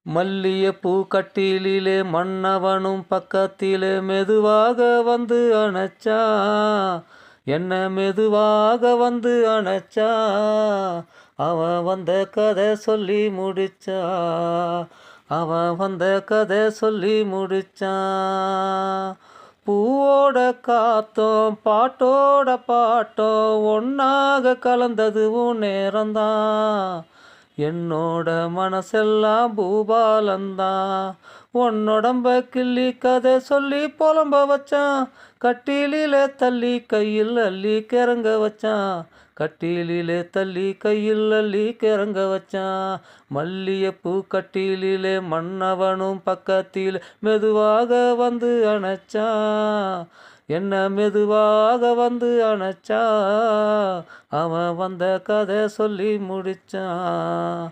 மல்லிகைப்பூ கட்டிலிலே மன்னவனும் பக்கத்திலே மெதுவாக வந்து அணைச்சா, என்ன மெதுவாக வந்து அணைச்சா. அவன் வந்த கதை சொல்லி முடிச்சா, அவன் வந்த கதை சொல்லி முடிச்சான். பூவோட காத்தோம் பாட்டோட பாட்டோம் ஒன்னாக கலந்தது உன் நேரம்தான். என்னோட மனசெல்லாம் பூபாலந்தான். உன்னொடம்ப கிள்ளி கதை சொல்லி புலம்ப வச்சான். கட்டிலிலே தள்ளி கையில் அள்ளி கிறங்க வச்சான். கட்டிலிலே தள்ளி கையில் அள்ளி கிறங்க வச்சான். மல்லிகைப்பூ கட்டிலிலே மன்னவனும் பக்கத்தில் மெதுவாக வந்து அணைச்சான். என்ன மெதுவாக வந்து அணைச்சா. அவன் வந்த கதை சொல்லி முடிச்சான்.